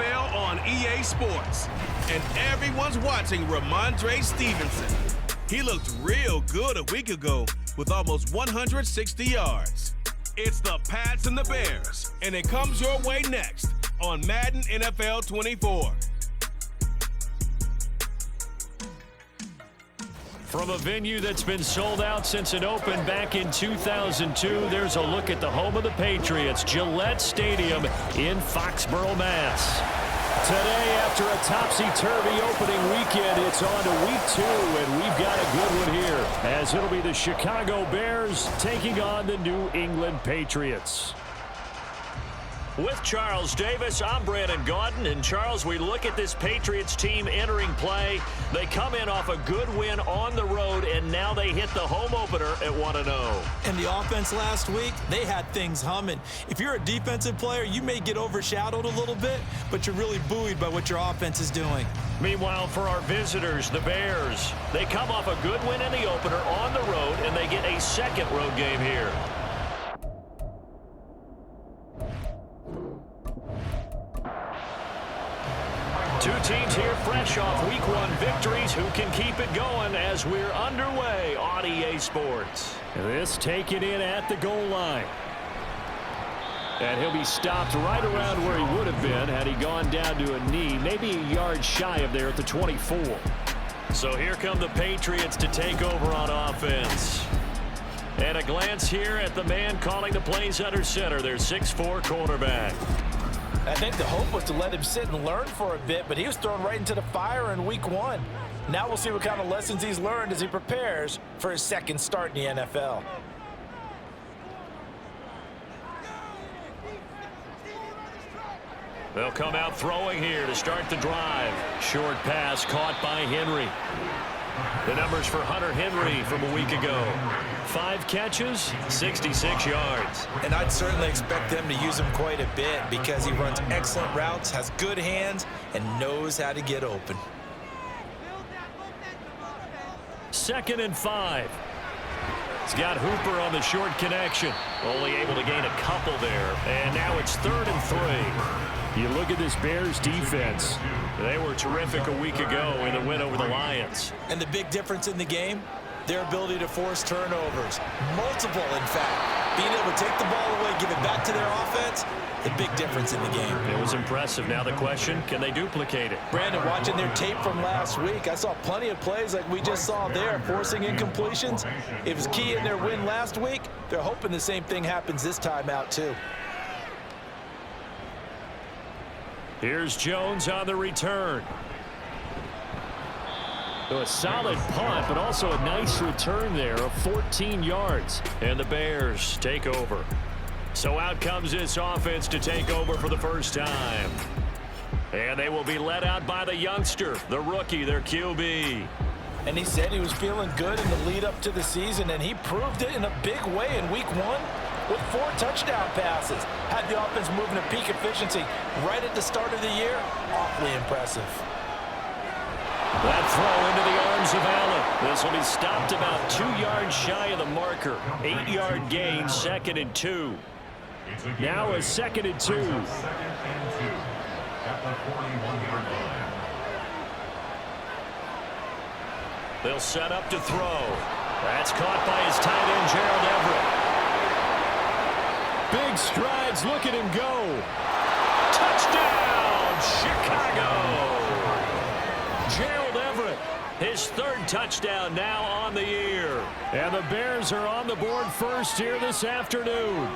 NFL on EA Sports. And everyone's watching Ramondre Stevenson. He looked real good a week ago with almost 160 yards. It's the Pats and the Bears, and it comes your way next on Madden NFL 24. From a venue that's been sold out since it opened back in 2002, there's a look at the home of the Patriots, Gillette Stadium in Foxborough, Mass. Today, after a topsy-turvy opening weekend, it's on to week 2, and we've got a good one here, as it'll be the Chicago Bears taking on the New England Patriots. With Charles Davis, I'm Brandon Gaudin. And Charles, we look at this Patriots team entering play. They come in off a good win on the road, and now they hit the home opener at 1-0. And the offense last week, they had things humming. If you're a defensive player, you may get overshadowed a little bit, but you're really buoyed by what your offense is doing. Meanwhile, for our visitors, the Bears, they come off a good win in the opener on the road, and they get a second road game here. Two teams here fresh off Week 1 victories. Who can keep it going as we're underway on EA Sports? This taken in at the goal line. And he'll be stopped right around where he would have been had he gone down to a knee, maybe a yard shy of there at the 24. So here come the Patriots to take over on offense. And a glance here at the man calling the plays under center, their 6'4" cornerback. I think the hope was to let him sit and learn for a bit, but he was thrown right into the fire in Week 1. Now we'll see what kind of lessons he's learned as he prepares for his second start in the NFL. They'll come out throwing here to start the drive. Short pass caught by Henry. The numbers for Hunter Henry from a week ago. 5 catches, 66 yards. And I'd certainly expect them to use him quite a bit because he runs excellent routes, has good hands, and knows how to get open. 2nd and 5. He's got Hooper on the short connection. Only able to gain a couple there. And now it's 3rd and 3. You look at this Bears defense. They were terrific a week ago in the win over the Lions. And the big difference in the game, their ability to force turnovers. Multiple, in fact. Being able to take the ball away, give it back to their offense, the big difference in the game. It was impressive. Now the question, can they duplicate it? Brandon, watching their tape from last week, I saw plenty of plays like we just saw there, forcing incompletions. It was key in their win last week. They're hoping the same thing happens this time out, too. Here's Jones on the return. So a solid punt, but also a nice return there of 14 yards. And the Bears take over. So out comes this offense to take over for the first time. And they will be led out by the youngster, the rookie, their QB. And he said he was feeling good in the lead up to the season, and he proved it in a big way in Week 1. With 4 touchdown passes. Had the offense moving at peak efficiency right at the start of the year. Awfully impressive. That throw into the arms of Allen. This will be stopped about 2 yards shy of the marker. 8-yard gain, 2nd and 2. Now a 2nd and 2. They'll set up to throw. That's caught by his tight end, Gerald Everett. Big strides, look at him go. Touchdown, Chicago. Gerald Everett, his 3rd touchdown now on the year. And the Bears are on the board first here this afternoon.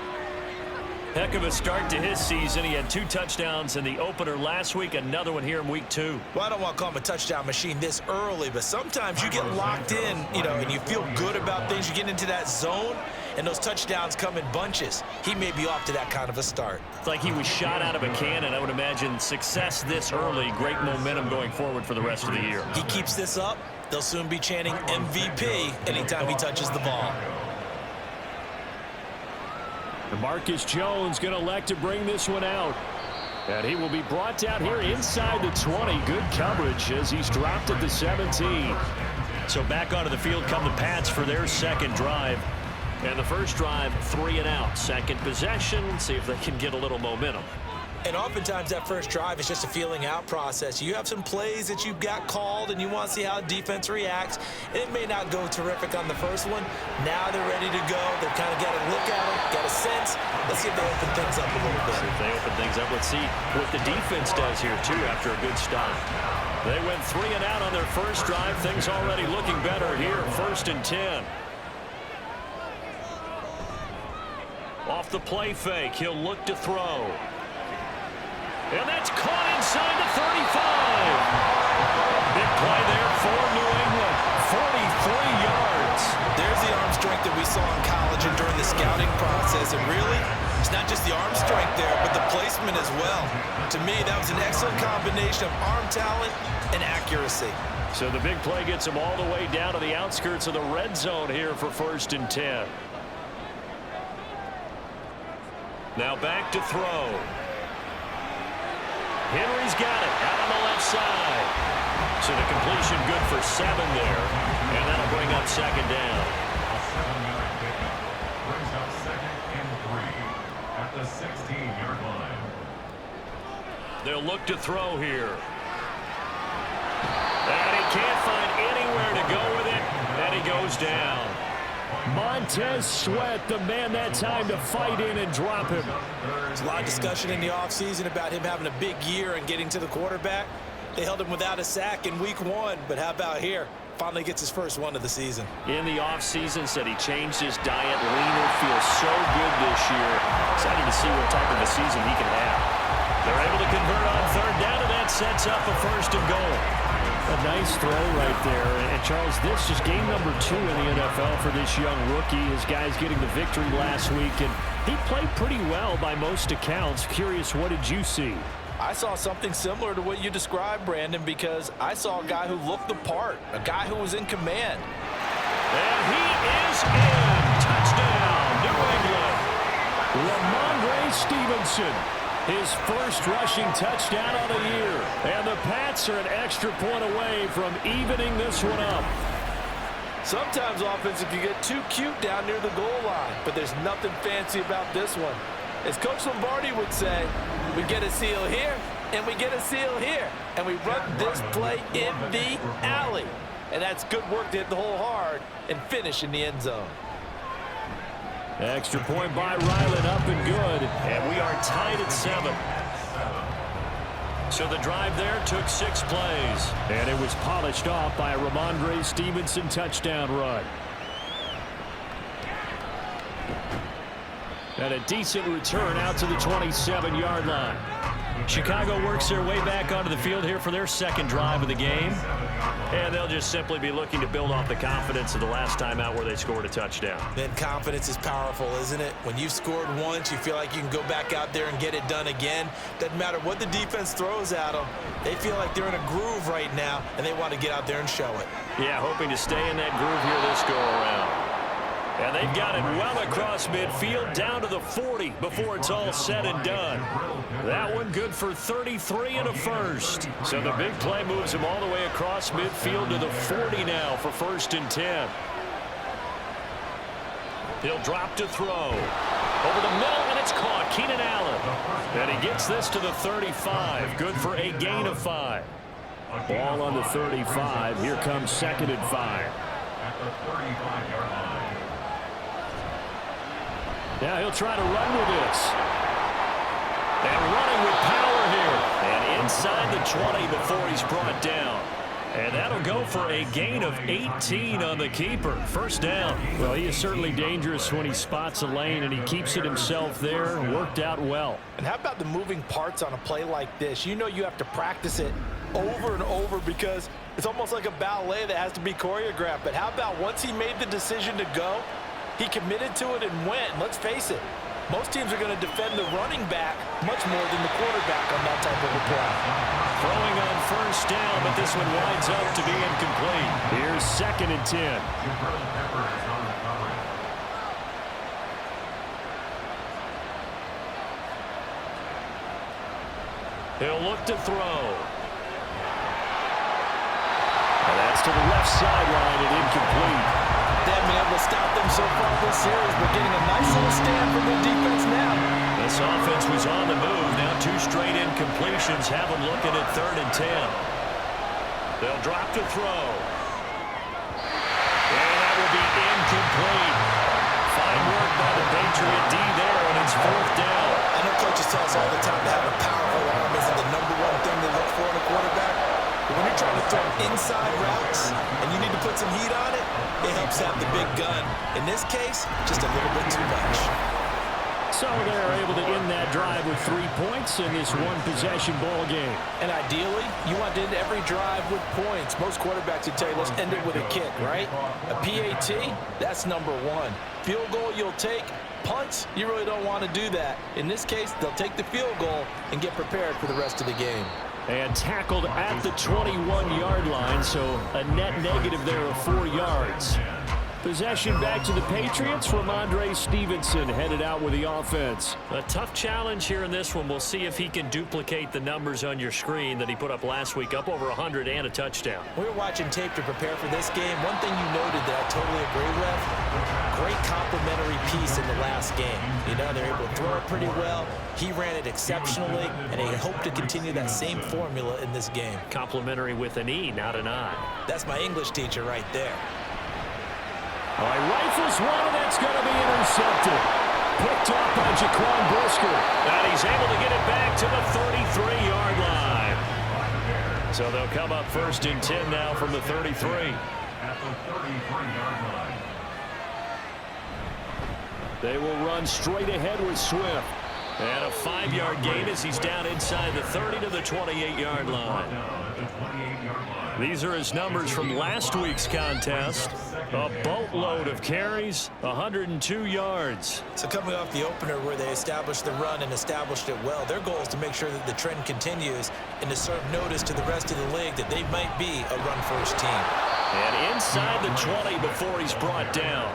Heck of a start to his season. He had 2 touchdowns in the opener last week, another one here in Week 2. Well, I don't want to call him a touchdown machine this early, but sometimes you get locked in, and you feel good about things. You get into that zone, and those touchdowns come in bunches. He may be off to that kind of a start. It's like he was shot out of a cannon. I would imagine success this early, great momentum going forward for the rest of the year. He keeps this up, they'll soon be chanting MVP anytime he touches the ball. Marcus Jones going to elect to bring this one out. And he will be brought down here inside the 20. Good coverage as he's dropped at the 17. So back onto the field come the Pats for their second drive. And the first drive, 3 and out. Second possession, see if they can get a little momentum. And oftentimes that first drive is just a feeling out process. You have some plays that you've got called and you want to see how defense reacts. And it may not go terrific on the first one. Now they're ready to go. They've kind of got a look at it, got a sense. Let's see if they open things up a little bit. See if they open things up. Let's see what the defense does here, too, after a good stop. They went 3 and out on their first drive. Things already looking better here. 1st and 10. Off the play fake, he'll look to throw. And that's caught inside the 35. Big play there for New England. 43 yards. There's the arm strength that we saw in college and during the scouting process. And really, it's not just the arm strength there, but the placement as well. To me, that was an excellent combination of arm talent and accuracy. So the big play gets him all the way down to the outskirts of the red zone here for 1st and 10. Now back to throw. Henry's got it out on the left side. So the completion good for 7 there. And that'll bring up 2nd down. A 7-yard pickup brings up 2nd and 3 at the 16-yard line. They'll look to throw here. And he can't find anywhere to go with it. And he goes down. Montez Sweat, the man that time to fight in and drop him. There's a lot of discussion in the offseason about him having a big year and getting to the quarterback. They held him without a sack in week 1, but how about here? Finally gets his first one of the season. In the offseason, said he changed his diet, leaner, feels so good this year. Excited to see what type of a season he can have. They're able to convert on 3rd down, and that sets up a 1st and goal. A nice throw right there. And Charles, this is game number 2 in the NFL for this young rookie. His guys getting the victory last week, and he played pretty well by most accounts. Curious, what did you see? I saw something similar to what you described, Brandon, because I saw a guy who looked the part, a guy who was in command. And he is in. Touchdown, New England. Ramondre Stevenson. His first rushing touchdown of the year. And the Pats are an extra point away from evening this one up. Sometimes offense can get too cute down near the goal line, but there's nothing fancy about this one. As Coach Lombardi would say, we get a seal here, and we get a seal here, and we run this play in the alley. And that's good work to hit the hole hard and finish in the end zone. Extra point by Ryland, up and good. And we are tied at 7. So the drive there took 6 plays. And it was polished off by a Ramondre Stevenson touchdown run. And a decent return out to the 27-yard line. Chicago works their way back onto the field here for their 2nd drive of the game. And they'll just simply be looking to build off the confidence of the last time out where they scored a touchdown. Then confidence is powerful, isn't it? When you've scored once, you feel like you can go back out there and get it done again. Doesn't matter what the defense throws at them. They feel like they're in a groove right now, and they want to get out there and show it. Yeah, hoping to stay in that groove here this go-around. And they've got it well across midfield down to the 40 before it's all said and done. That one good for 33 and a first. So the big play moves him all the way across midfield to the 40 now for 1st and 10. He'll drop to throw. Over the middle, and it's caught. Keenan Allen. And he gets this to the 35. Good for a gain of 5. Ball on the 35. Here comes 2nd and 5. At the 35-yard line. Now he'll try to run with this. And running with power here. And inside the 20 before he's brought down. And that'll go for a gain of 18 on the keeper. 1st down. Well, he is certainly dangerous when he spots a lane, and he keeps it himself there. Worked out well. And how about the moving parts on a play like this? You know you have to practice it over and over because it's almost like a ballet that has to be choreographed. But how about once he made the decision to go, he committed to it and went. And let's face it, most teams are going to defend the running back much more than the quarterback on that type of a play. Throwing on 1st down, but this one winds up to be incomplete. Here's 2nd and 10. He'll look to throw. And that's to the left sideline and incomplete. They haven't been able to stop them so far this series, but getting a nice little stand from their defense now. This offense was on the move. Now 2 straight incompletions have them looking at 3rd and 10. They'll drop to throw. And that will be incomplete. Fine work by the Patriot D there, and it's 4th down. I know coaches tell us all the time that having a powerful arm isn't the #1 thing they look for in a quarterback. But when you're trying to throw inside routes and you need to put some heat on it, it helps have the big gun. In this case, just a little bit too much. So they're able to end that drive with 3 points in this one-possession ball game. And ideally, you want to end every drive with points. Most quarterbacks would tell you, let's end it with a kick, right? A PAT, that's #1. Field goal you'll take. Punts, you really don't want to do that. In this case, they'll take the field goal and get prepared for the rest of the game. And tackled at the 21-yard line, so a net negative there of 4 yards. Possession back to the Patriots. Ramondre Stevenson headed out with the offense. A tough challenge here in this one. We'll see if he can duplicate the numbers on your screen that he put up last week, up over 100 and a touchdown. We were watching tape to prepare for this game. One thing you noted that I totally agree with, great complimentary piece in the last game. You know, they're able to throw it pretty well. He ran it exceptionally, and they hope to continue that same formula in this game. Complimentary with an E, not an I. That's my English teacher right there. All right, rifles one, and that's going to be intercepted. Picked up by Jaquan Brisker. And he's able to get it back to the 33-yard line. So they'll come up 1st and 10 now from the 33. At the 33-yard line. They will run straight ahead with Swift. And a 5-yard gain as he's down inside the 30 to the 28-yard line. These are his numbers from last week's contest. A boatload of carries, 102 yards. So coming off the opener where they established the run and established it well, their goal is to make sure that the trend continues and to serve notice to the rest of the league that they might be a run-first team. And inside the 20 before he's brought down.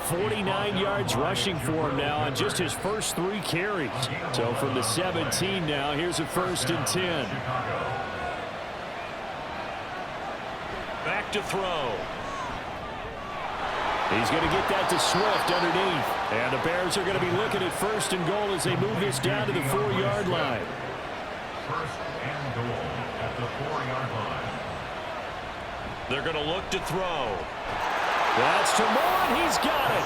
49 yards rushing for him now on just his first 3 carries. So from the 17 now, here's a 1st and 10. Back to throw. He's going to get that to Swift underneath. And the Bears are going to be looking at 1st and goal as they move this down to the 4-yard line. 1st and goal at the 4-yard line. They're going to look to throw. That's to Moore, and he's got it.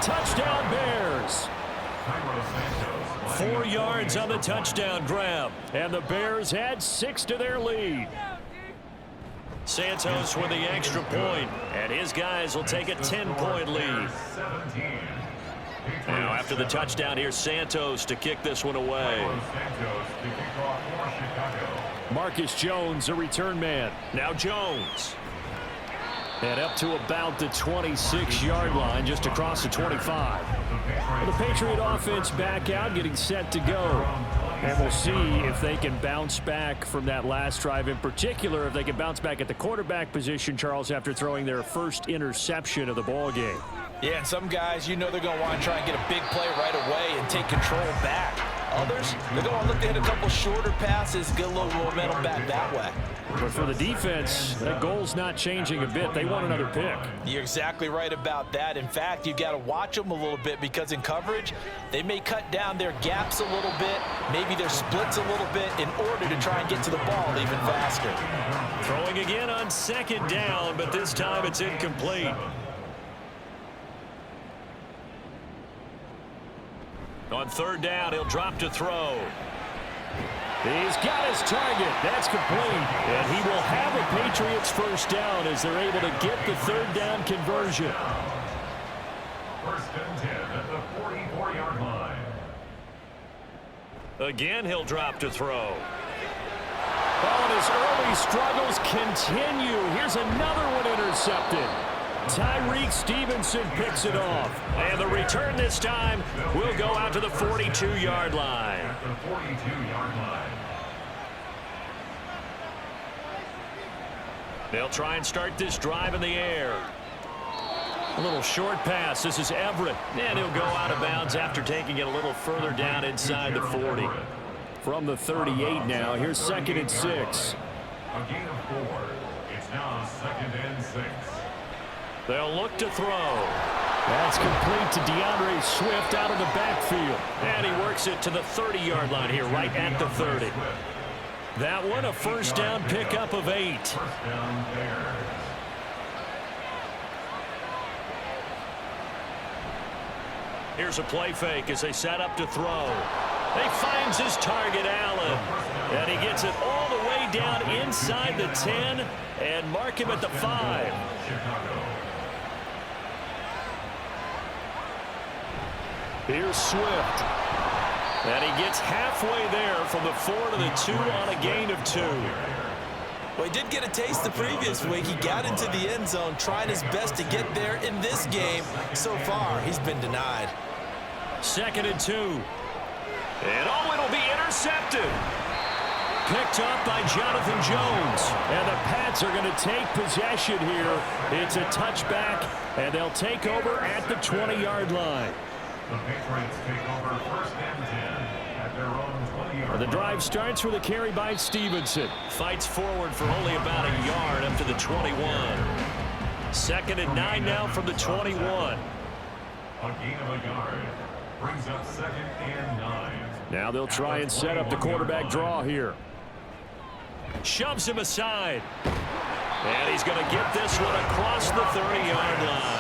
Touchdown, Bears. 4 yards on the touchdown grab. And the Bears add 6 to their lead. Santos with the extra point, and his guys will take a 10-point lead. Now after the touchdown, here's Santos to kick this one away. Marcus Jones, a return man. Now Jones. And up to about the 26-yard line, just across the 25. Well, the Patriot offense back out, getting set to go. And we'll see if they can bounce back from that last drive. In particular, if they can bounce back at the quarterback position, Charles, after throwing their first interception of the ball game. Yeah, and some guys, you know they're going to want to try and get a big play right away and take control back. Others, they're going to look to hit a couple shorter passes, get a little momentum back that way. But for the defense, that goal's not changing a bit. They want another pick. You're exactly right about that. In fact, you've got to watch them a little bit because in coverage, they may cut down their gaps a little bit, maybe their splits a little bit in order to try and get to the ball even faster. Throwing again on 2nd down, but this time it's incomplete. On 3rd down, he'll drop to throw. He's got his target. That's complete. And he will have a Patriots 1st down as they're able to get the 3rd down conversion. 1st and 10 at the 44-yard line. Again, he'll drop to throw. Oh, and his early struggles continue. Here's another one intercepted. Tyreek Stevenson picks it off. And the return this time will go out to the 42-yard line. At the 42-yard line. They'll try and start this drive in the air. A little short pass. This is Everett. And he'll go out of bounds after taking it a little further down inside the 40. From the 38 now. Here's 2nd and 6. A gain of 4. It's now 2nd and 6. They'll look to throw. That's complete to DeAndre Swift out of the backfield. And he works it to the 30-yard line here, right at the 30. That one, a first down pickup of 8. Here's a play fake as they set up to throw. He finds his target, Allen. And he gets it all the way down inside the 10 and mark him at the 5. Here's Swift. And he gets halfway there from the 4 to the 2 on a gain of 2. Well, he did get a taste the previous week. He got into the end zone, trying his best to get there in this game. So far, he's been denied. 2nd and 2. And it'll be intercepted. Picked up by Jonathan Jones. And the Pats are going to take possession here. It's a touchback, and they'll take over at the 20-yard line. The Patriots take over 1st and 10 at their own 20-yard line. The drive starts with a carry by Stevenson. Fights forward for only about a yard up to the 21. 2nd and 9 now from the 21. A gain of a yard brings up 2nd and 9. Now they'll try and set up the quarterback draw here. Shoves him aside. And he's going to get this one across the 30-yard line.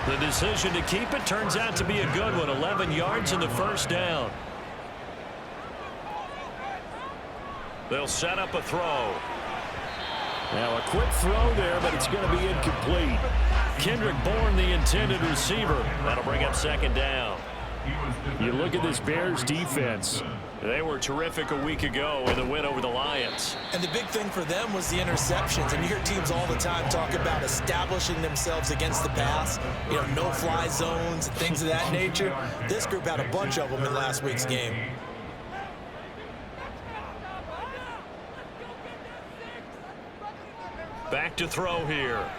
The decision to keep it turns out to be a good one. 11 yards in the first down. They'll set up a throw. Now a quick throw there, but it's going to be incomplete. Kendrick Bourne, the intended receiver. That'll bring up 2nd down. You look at this Bears defense. They were terrific a week ago in the win over the Lions. And the big thing for them was the interceptions. And you hear teams all the time talk about establishing themselves against the pass. You know, no-fly zones and things of that nature. This group had a bunch of them in last week's game. Back to throw here.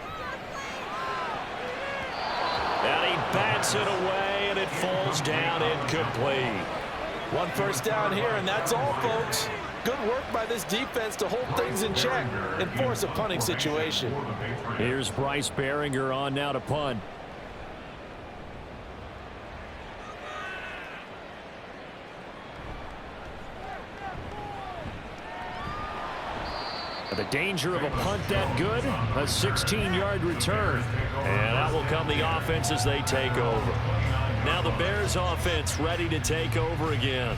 And he bats it away, and it falls down incomplete. 1 first down here, and that's all, folks. Good work by this defense to hold things in check and force a punting situation. Here's Bryce Behringer on now to punt. The danger of a punt that good, a 16-yard return. And out will come the offense as they take over. Now the Bears offense ready to take over again.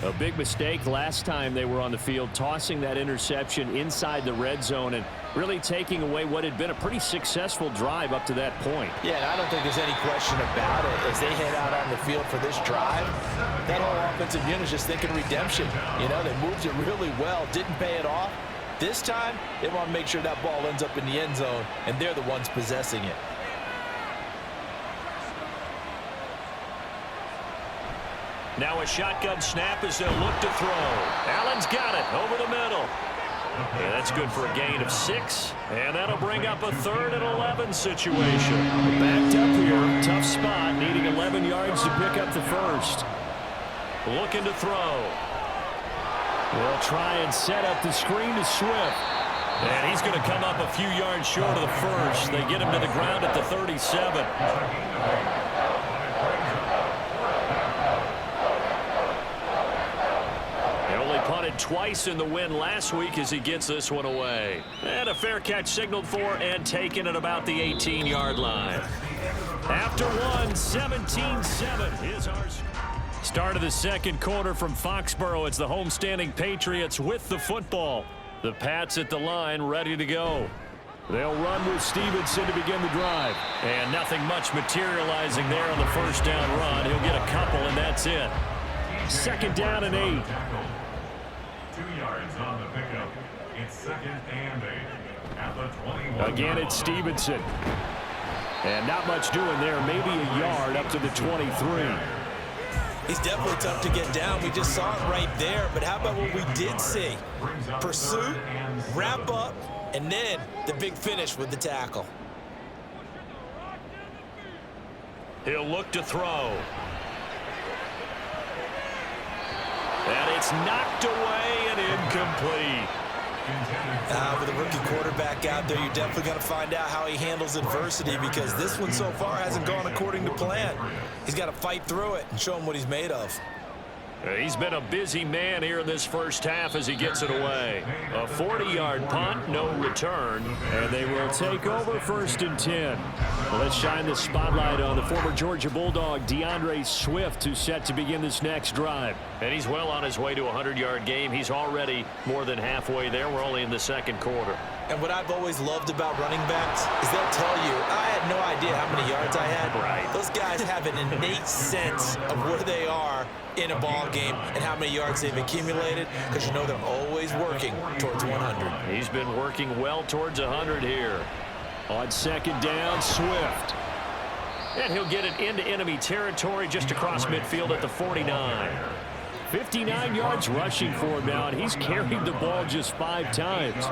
A big mistake last time they were on the field, tossing that interception inside the red zone and really taking away what had been a pretty successful drive up to that point. Yeah, and I don't think there's any question about it. As they head out on the field for this drive, that whole offensive unit is just thinking redemption. You know, they moved it really well, didn't pay it off. This time, they want to make sure that ball ends up in the end zone, and they're the ones possessing it. Now a shotgun snap as they'll look to throw. Allen's got it over the middle. Yeah, that's good for a gain of 6. And that'll bring up a 3rd and 11 situation. Backed up here, tough spot, needing 11 yards to pick up the first. Looking to throw. They'll try and set up the screen to Swift. And he's going to come up a few yards short of the first. They get him to the ground at the 37. Punted twice in the win last week as he gets this one away. And a fair catch signaled for and taken at about the 18-yard line. After one, 17-7 is ours. Start of the second quarter from Foxborough. It's the homestanding Patriots with the football. The Pats at the line ready to go. They'll run with Stevenson to begin the drive. And nothing much materializing there on the first down run. He'll get a couple and that's it. 2nd down and 8. 2 yards on the pickup. It's 2nd and 8 at the 21. Again, it's Stevenson. And not much doing there. Maybe a yard up to the 23. He's definitely tough to get down. We just saw it right there. But how about what we did see? Pursuit, wrap up, and then the big finish with the tackle. He'll look to throw. And it's knocked away and incomplete. With a rookie quarterback out there, you're definitely going to find out how he handles adversity, because this one so far hasn't gone according to plan. He's got to fight through it and show him what he's made of. He's been a busy man here in this first half as he gets it away. A 40-yard punt, no return, and they will take over 1st and 10. Well, let's shine the spotlight on the former Georgia Bulldog, DeAndre Swift, who's set to begin this next drive. And he's well on his way to a 100-yard game. He's already more than halfway there. We're only in the second quarter. And what I've always loved about running backs is they'll tell you, I had no idea how many yards I had. Right. Those guys have an innate sense of where they are in a ball game and how many yards they've accumulated, because you know they're always working towards 100. He's been working well towards 100 here. On 2nd down, Swift. And he'll get it into enemy territory just across midfield at the 49. 59 yards rushing for him now, and he's carried the ball just 5 times.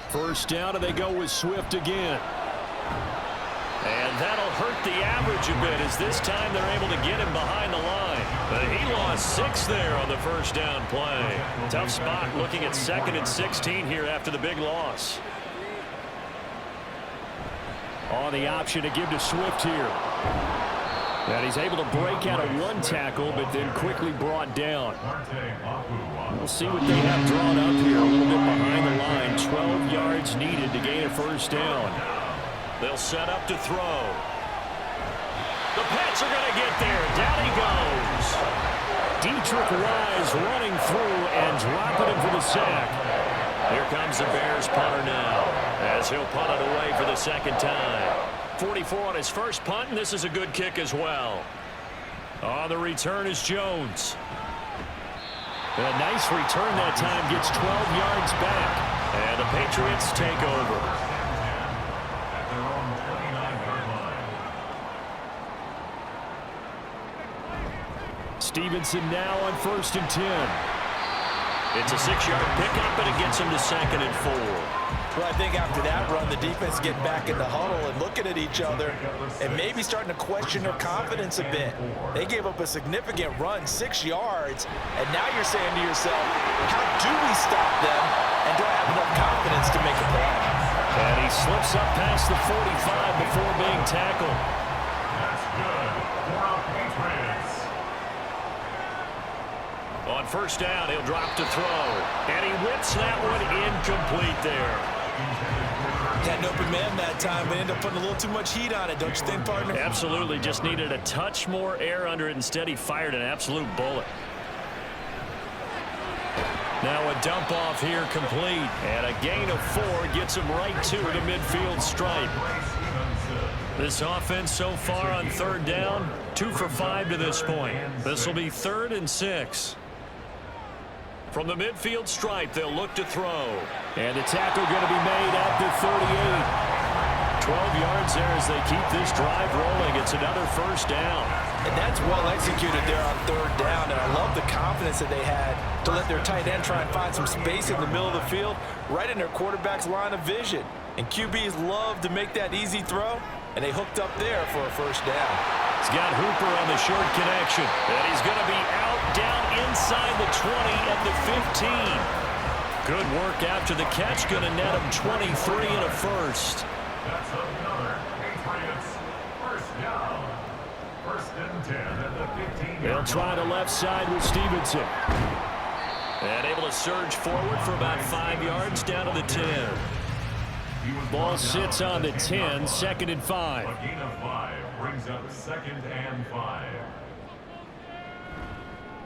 First down, and they go with Swift again. And that'll hurt the average a bit, as this time they're able to get him behind the line. But he lost 6 there on the first down play. Tough spot looking at 2nd and 16 here after the big loss. On the option to give to Swift here. And he's able to break out of 1 tackle, but then quickly brought down. We'll see what they have drawn up here. A little bit behind the line. 12 yards needed to gain a first down. They'll set up to throw. The Pats are going to get there. Down he goes. Dietrich Wise running through and dropping him for the sack. Here comes the Bears punter now, as he'll punt it away for the 2nd time. 44 on his first punt, and this is a good kick as well. On the return is Jones. A nice return that time, gets 12 yards back. And the Patriots take over. Stevenson now on 1st and 10. It's a 6-yard pickup, and it gets him to 2nd and 4. Well, I think after that run, the defense get back in the huddle and looking at each other and maybe starting to question their confidence a bit. They gave up a significant run, 6 yards, and now you're saying to yourself, how do we stop them, and do I have enough confidence to make a play? And he slips up past the 45 before being tackled. That's good for our Patriots. On first down, he'll drop to throw. And he whips that one incomplete there. Had an open man that time, but ended up putting a little too much heat on it, don't you think, partner? Absolutely. Just needed a touch more air under it. Instead, he fired an absolute bullet. Now a dump off here complete. And a gain of 4 gets him right to the midfield stripe. This offense so far on 3rd down, 2 for 5 to this point. This will be 3rd and 6. From the midfield stripe, they'll look to throw. And the tackle going to be made at the 38. 12 yards there as they keep this drive rolling. It's another first down. And that's well executed there on 3rd down, and I love the confidence that they had to let their tight end try and find some space in the middle of the field, right in their quarterback's line of vision. And QBs love to make that easy throw, and they hooked up there for a first down. He's got Hooper on the short connection, and he's going to be out down inside the 20 at the 15. Good work after the catch, going to net him 23 and a first. That's another Patriots first down. 1st and 10 at the 15. They'll try the left side with Stevenson. And able to surge forward for about 5 yards down to the 10. Ball sits on the 10, 2nd and 5. A gain of 5 brings up 2nd and 5.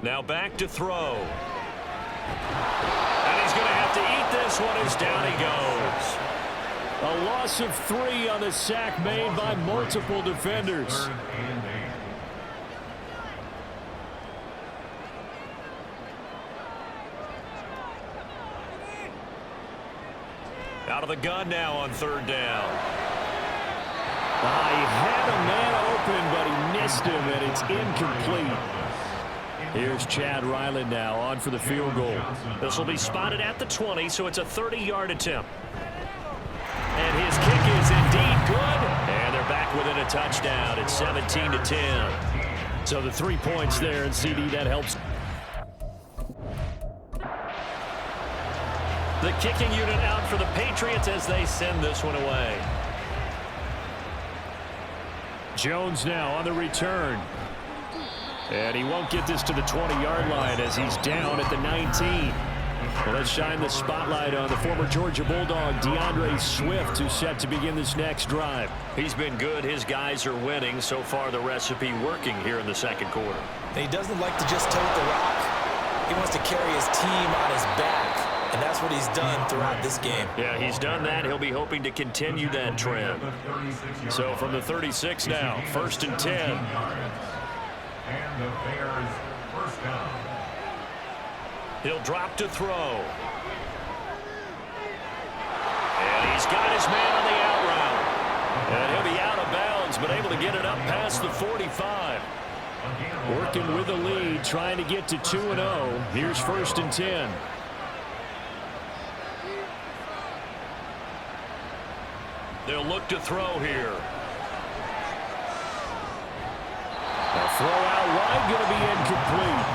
Now back to throw. And he's going to have to eat this one as down he goes. A loss of 3 on the sack made by multiple defenders. 3rd and 8. Out of the gun now on 3rd down. He had a man open, but he missed him, and it's incomplete. Here's Chad Ryland now on for the field goal. This will be spotted at the 20, so it's a 30-yard attempt. And his kick is indeed good. And they're back within a touchdown. It's 17-10. So the 3 points there, and CD, that helps. The kicking unit out for the Patriots as they send this one away. Jones now on the return. And he won't get this to the 20-yard line as he's down at the 19. Well, let's shine the spotlight on the former Georgia Bulldog, DeAndre Swift, who's set to begin this next drive. He's been good. His guys are winning. So far, the recipe working here in the second quarter. And he doesn't like to just tote the rock. He wants to carry his team on his back. And that's what he's done throughout this game. Yeah, he's done that. He'll be hoping to continue that trend. So from the 36 now, 1st and 10. And the Bears first down. He'll drop to throw. And he's got his man on the out route. And he'll be out of bounds, but able to get it up past the 45. Working with the lead, trying to get to 2-0. Here's 1st and 10. They'll look to throw here. A throw out wide, going to be incomplete.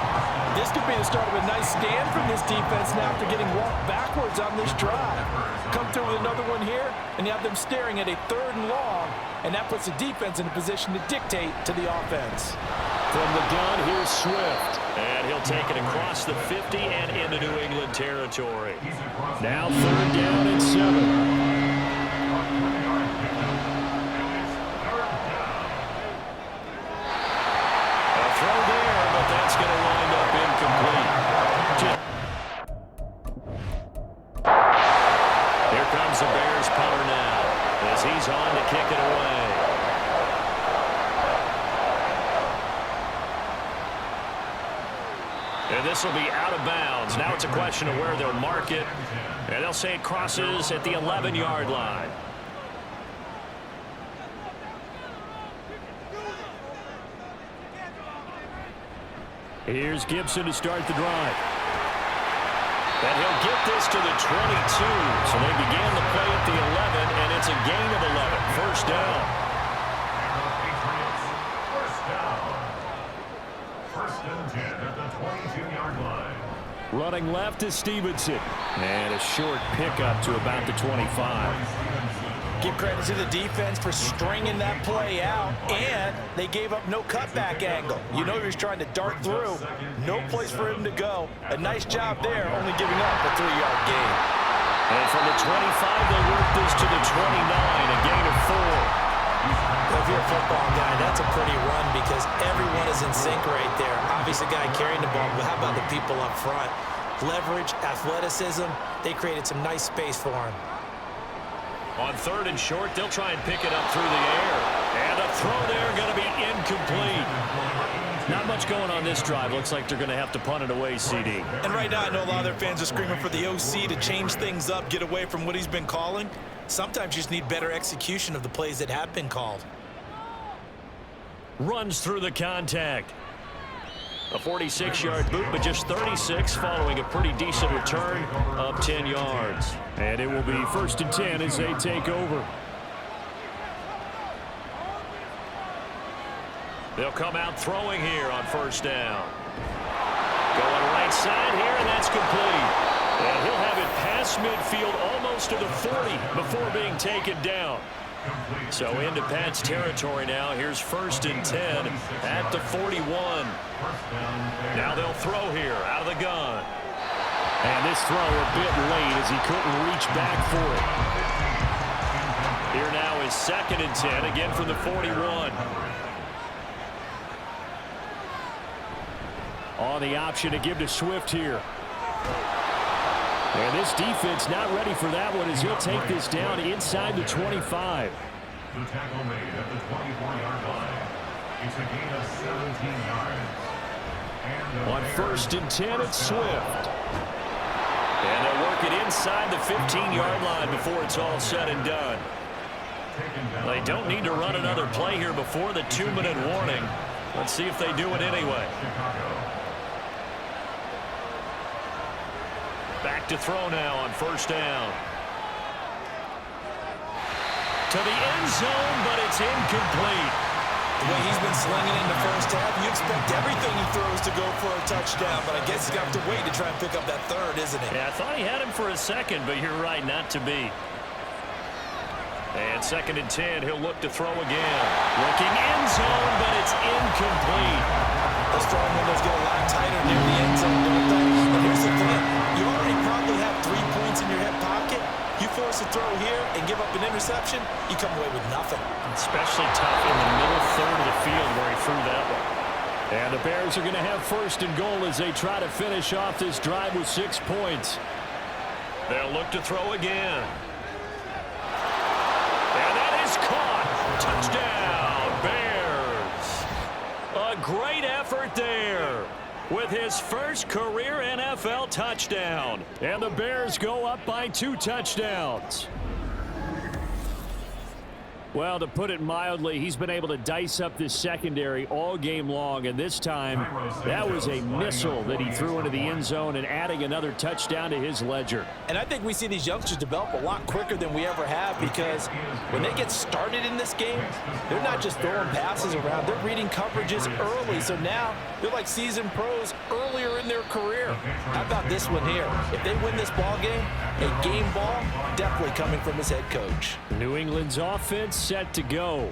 This could be the start of a nice stand from this defense now after getting walked backwards on this drive. Come through with another one here, and you have them staring at a 3rd and long, and that puts the defense in a position to dictate to the offense. From the gun, here's Swift. And he'll take it across the 50 and into New England territory. Now 3rd down and 7. That's going to wind up incomplete. Here comes the Bears punter now as he's on to kick it away. And this will be out of bounds. Now it's a question of where they'll mark it. And they'll say it crosses at the 11-yard line. Here's Gibson to start the drive. And he'll get this to the 22. So they began the play at the 11, and it's a gain of 11. First down. First and 10 at the 22-yard line. Running left is Stevenson. And a short pickup to about the 25. Give credit to the defense for stringing that play out, and they gave up no cutback angle. You know he was trying to dart through. No place for him to go. A nice job there, only giving up a 3-yard gain. And from the 25, they work this to the 29, a gain of 4. Well, if you're a football guy, that's a pretty run because everyone is in sync right there. Obviously, the guy carrying the ball, but how about the people up front? Leverage, athleticism, they created some nice space for him. On 3rd and short, they'll try and pick it up through the air. And a throw there going to be incomplete. Not much going on this drive. Looks like they're going to have to punt it away, CD. And right now, I know a lot of their fans are screaming for the OC to change things up, get away from what he's been calling. Sometimes you just need better execution of the plays that have been called. Runs through the contact. A 46-yard boot, but just 36 following a pretty decent return of 10 yards. And it will be 1st and 10 as they take over. They'll come out throwing here on 1st down. Going right side here, and that's complete. And he'll have it past midfield almost to the 40 before being taken down. So into Pat's territory now. Here's 1st and 10 at the 41. Now they'll throw here out of the gun. And this throw a bit late as he couldn't reach back for it. Here now is 2nd and 10, again from the 41. On the option to give to Swift here. And this defense not ready for that one as he'll take this down inside the 25. The tackle made at the 24-yard line. It's a gain of 17 yards. On 1st and 10, it's Swift. And they'll work it inside the 15-yard line before it's all said and done. They don't need to run another play here before the 2-minute warning. Let's see if they do it anyway. Back to throw now on 1st down. To the end zone, but it's incomplete. The way he's been slinging it in the first half, you expect everything he throws to go for a touchdown, but I guess he's going to have to wait to try and pick up that third, isn't he? Yeah, I thought he had him for a second, but you're right, not to be. And 2nd and 10, he'll look to throw again. Looking end zone, but it's incomplete. Those throwing windows get a lot tighter near the end zone, don't they? And here's the thing. You already probably have 3 points in your hip pocket. You force a throw here and give up an interception, you come away with nothing. Especially tough in the middle third of the field where he threw that one. And the Bears are going to have 1st and goal as they try to finish off this drive with 6 points. They'll look to throw again. And that is caught. Touchdown, Bears. A great effort there with his first career NFL touchdown. And the Bears go up by 2 touchdowns. Well, to put it mildly, he's been able to dice up this secondary all game long, and this time that was a missile that he threw into the end zone and adding another touchdown to his ledger. And I think we see these youngsters develop a lot quicker than we ever have, because when they get started in this game, they're not just throwing passes around, they're reading coverages early. So now they're like seasoned pros earlier in their career. How about this one here? If they win this ball game, a game ball definitely coming from his head coach. New England's offense set to go.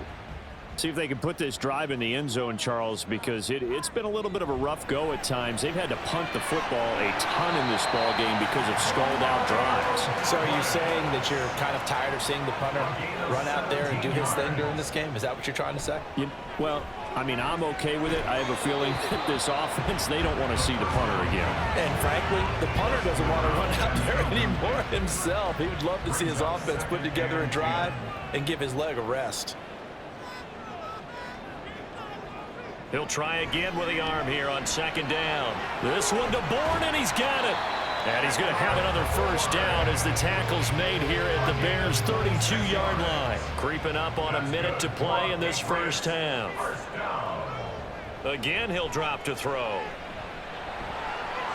See if they can put this drive in the end zone, Charles, because it's been a little bit of a rough go at times. They've had to punt the football a ton in this ball game because of stalled-out drives. So are you saying that you're kind of tired of seeing the punter run out there and do his thing during this game? Is that what you're trying to say? Well, I mean, I'm okay with it. I have a feeling that this offense, they don't want to see the punter again. And frankly, the punter doesn't want to run out there anymore himself. He would love to see his offense put together a drive and give his leg a rest. He'll try again with the arm here on 2nd down. This one to Bourne, and he's got it. And he's going to have another 1st down as the tackle's made here at the Bears' 32-yard line. Creeping up on a minute to play in this first half. Again, he'll drop to throw.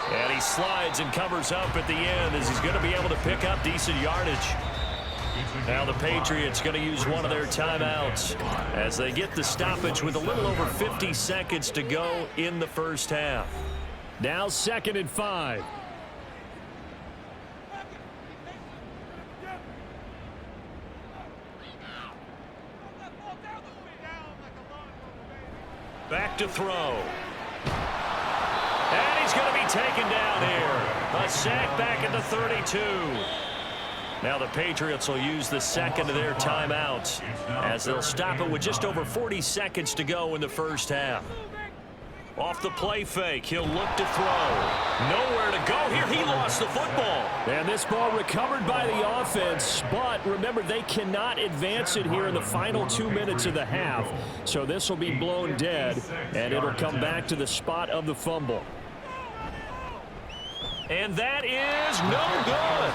And he slides and covers up at the end as he's going to be able to pick up decent yardage. Now the Patriots going to use one of their timeouts as they get the stoppage with a little over 50 seconds to go in the first half. Now 2nd and 5. Back to throw. And he's going to be taken down here. A sack back at the 32. Now the Patriots will use the second of their timeouts as they'll stop it with just over 40 seconds to go in the first half. Off the play fake, he'll look to throw. Nowhere to go here. He lost the football. And this ball recovered by the offense, but remember, they cannot advance it here in the final 2 minutes of the half. So this will be blown dead, and it'll come back to the spot of the fumble. And that is no good.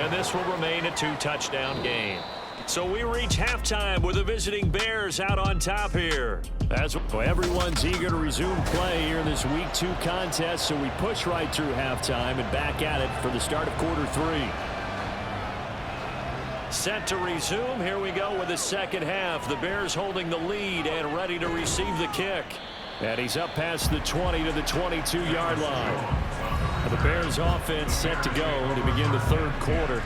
And this will remain a 2-touchdown game. So we reach halftime with the visiting Bears out on top here. As everyone's eager to resume play here in this Week 2 contest, so we push right through halftime and back at it for the start of quarter 3. Set to resume. Here we go with the second half. The Bears holding the lead and ready to receive the kick. And he's up past the 20 to the 22-yard line. The Bears offense set to go to begin the third quarter.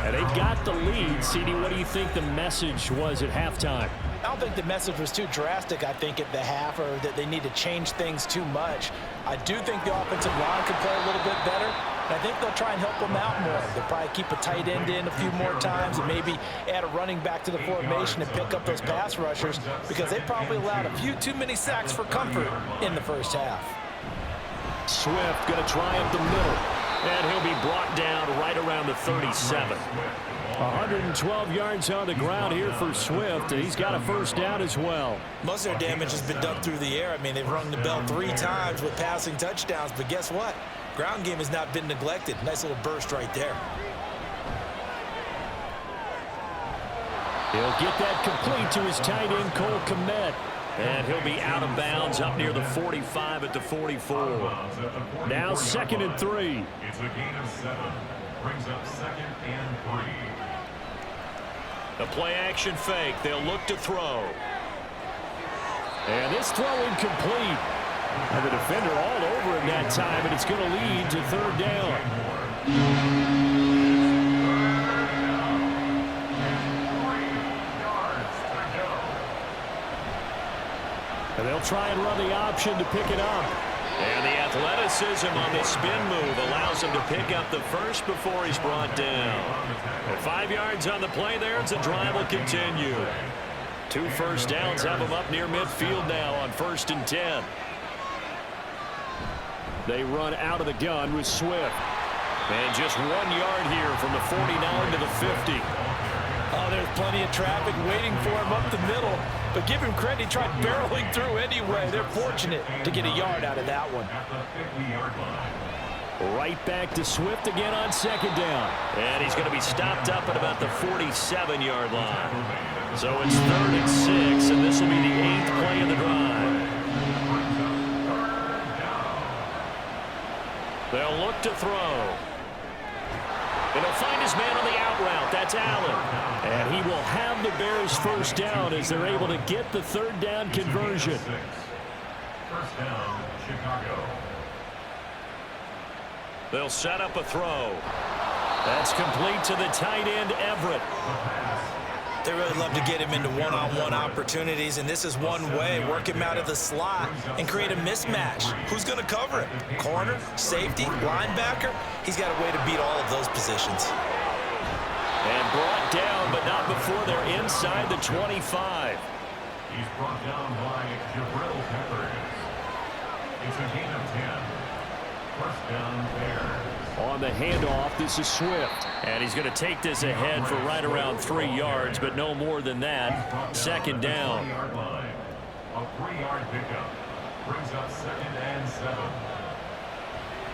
And they've got the lead. CD, what do you think the message was at halftime? I don't think the message was too drastic, I think, at the half, or that they need to change things too much. I do think the offensive line could play a little bit better. And I think they'll try and help them out more. They'll probably keep a tight end in a few more times and maybe add a running back to the formation and pick up those pass rushers, because they probably allowed a few too many sacks for comfort in the first half. Swift going to try up the middle, and he'll be brought down right around the 37. 112 yards on the ground here for Swift, and he's got a first down as well. Most of their damage has been done through the air. I mean, they've rung the bell 3 times with passing touchdowns, but guess what? Ground game has not been neglected. Nice little burst right there. He'll get that complete to his tight end, Cole Kmet. And he'll be out of bounds up near the 45 at the 44. Now 2nd and 3. It's a gain of 7. Brings up 2nd and 3. The play action fake. They'll look to throw. And this throw incomplete. And the defender all over him that time, and it's going to lead to third down. And they'll try and run the option to pick it up. And the athleticism on the spin move allows him to pick up the first before he's brought down. And 5 yards on the play there as the drive will continue. 2 first downs have him up near midfield now on 1st and 10. They run out of the gun with Swift. And just 1 yard here from the 49 to the 50. Oh, there's plenty of traffic waiting for him up the middle. But give him credit, he tried barreling through anyway. They're fortunate to get a yard out of that one. Right back to Swift again on 2nd down. And he's going to be stopped up at about the 47-yard line. So it's 3rd and 6, and this will be the 8th play of the drive. They'll look to throw. And he'll find his man on the out route. That's Allen. And he will have the Bears first down as they're able to get the 3rd down conversion. First down, Chicago. They'll set up a throw. That's complete to the tight end, Everett. They really love to get him into one-on-one opportunities, and this is one way. Work him out of the slot and create a mismatch. Who's going to cover it? Corner, safety, linebacker? He's got a way to beat all of those positions. And brought down, but not before they're inside the 25. He's brought down by Jabril Peppers. It's a gain of 10. First down, Bears. On the handoff, this is Swift. And he's going to take this ahead for right around 3 yards, but no more than that. 2nd down. A 3-yard pickup brings up 2nd and 7.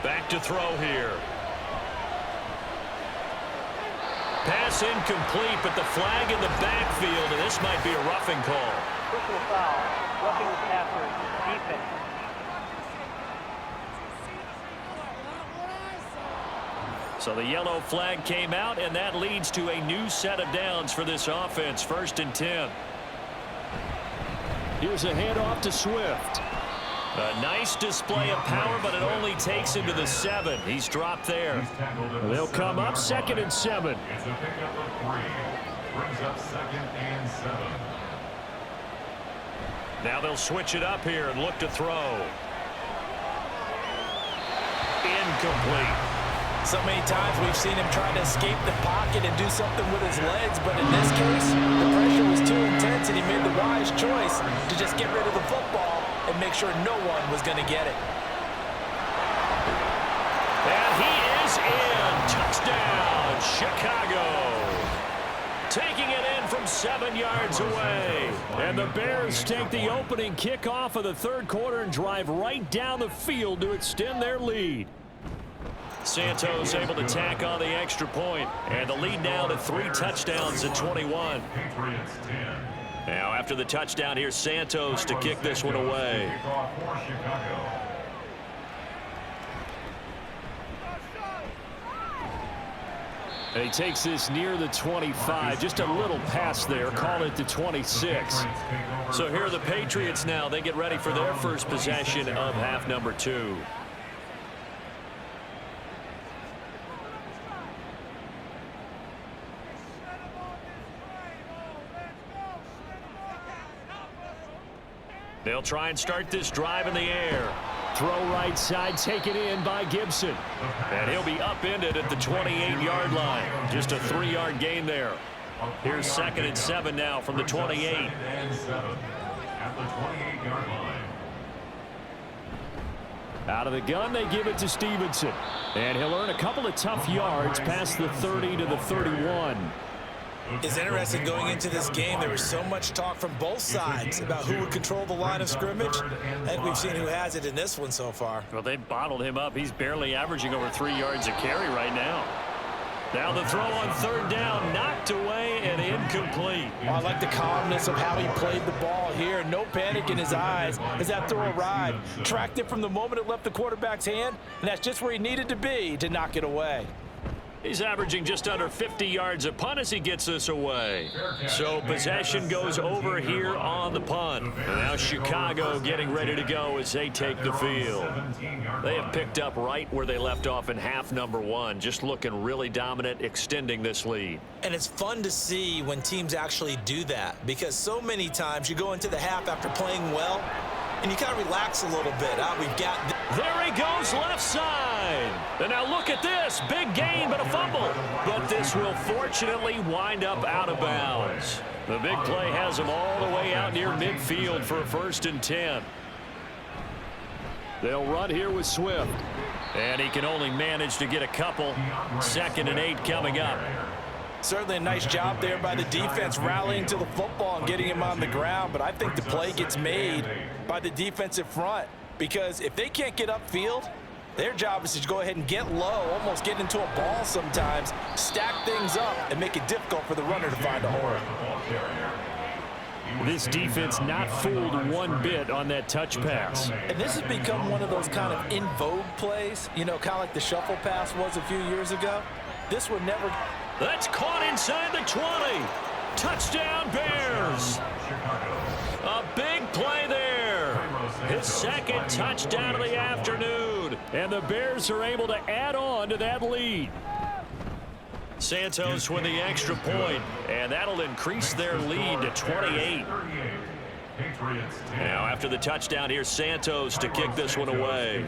Back to throw here. Pass incomplete, but the flag in the backfield, and this might be a roughing call. Personal foul, roughing the passer, defense. So the yellow flag came out, and that leads to a new set of downs for this offense. 1st and 10. Here's a handoff to Swift. A nice display of power, but it only takes him to the 7. He's dropped there. They'll come up 2nd and 7. It's a pickup of 3. Brings up 2nd and 7. Now they'll switch it up here and look to throw. Incomplete. So many times we've seen him try to escape the pocket and do something with his legs, but in this case, the pressure was too intense, and he made the wise choice to just get rid of the football and make sure no one was going to get it. And he is in. Touchdown, Chicago. Taking it in from 7 yards away. And the Bears take the opening kickoff of the 3rd quarter and drive right down the field to extend their lead. Santos able to tack on the extra point, and the lead now to 3 touchdowns at 21. Patriots 10. Now after the touchdown, here's Santos to kick this one away. Kickoff for Chicago. And he takes this near the 25, just a little past there, call it the 26. So here are the Patriots now. They get ready for their first possession of half number 2. They'll try and start this drive in the air. Throw right side, taken in by Gibson. And he'll be upended at the 28-yard line. Just a 3-yard gain there. Here's 2nd and 7 now from the 28. And 7 at the 28-yard line. Out of the gun, they give it to Stevenson. And he'll earn a couple of tough yards past the 30 to the 31. It's interesting going into this game. There was so much talk from both sides about who would control the line of scrimmage. I think we've seen who has it in this one so far. Well, they bottled him up. He's barely averaging over 3 yards a carry right now. Now the throw on 3rd down, knocked away and incomplete. I like the calmness of how he played the ball here. No panic in his eyes as that throw arrived. Tracked it from the moment it left the quarterback's hand, and that's just where he needed to be to knock it away. He's averaging just under 50 yards a punt as he gets this away. So possession goes over here on the punt. And now Chicago getting ready to go as they take the field. They have picked up right where they left off in half number 1, just looking really dominant, extending this lead. And it's fun to see when teams actually do that, because so many times you go into the half after playing well, and you kind of relax a little bit. We've got there he goes, left side. And now look at this. Big gain, but a fumble. But this will fortunately wind up out of bounds. The big play has him all the way out near midfield for a 1st and 10. They'll run here with Swift. And he can only manage to get a couple. 2nd and 8 coming up. Certainly a nice job there by the defense rallying to the football and getting him on the ground. But I think the play gets made by the defensive front, because if they can't get upfield, their job is to go ahead and get low, almost get into a ball sometimes, stack things up, and make it difficult for the runner to find a hole. This defense not fooled one bit on that touch pass. And this has become one of those kind of in vogue plays, you know, kind of like the shuffle pass was a few years ago. This would never... That's caught inside the 20. Touchdown, Bears. A big play there. His 2nd touchdown of the afternoon. And the Bears are able to add on to that lead. Santos with the extra point, and that'll increase their lead to 28. Now after the touchdown, here's Santos to kick this one away.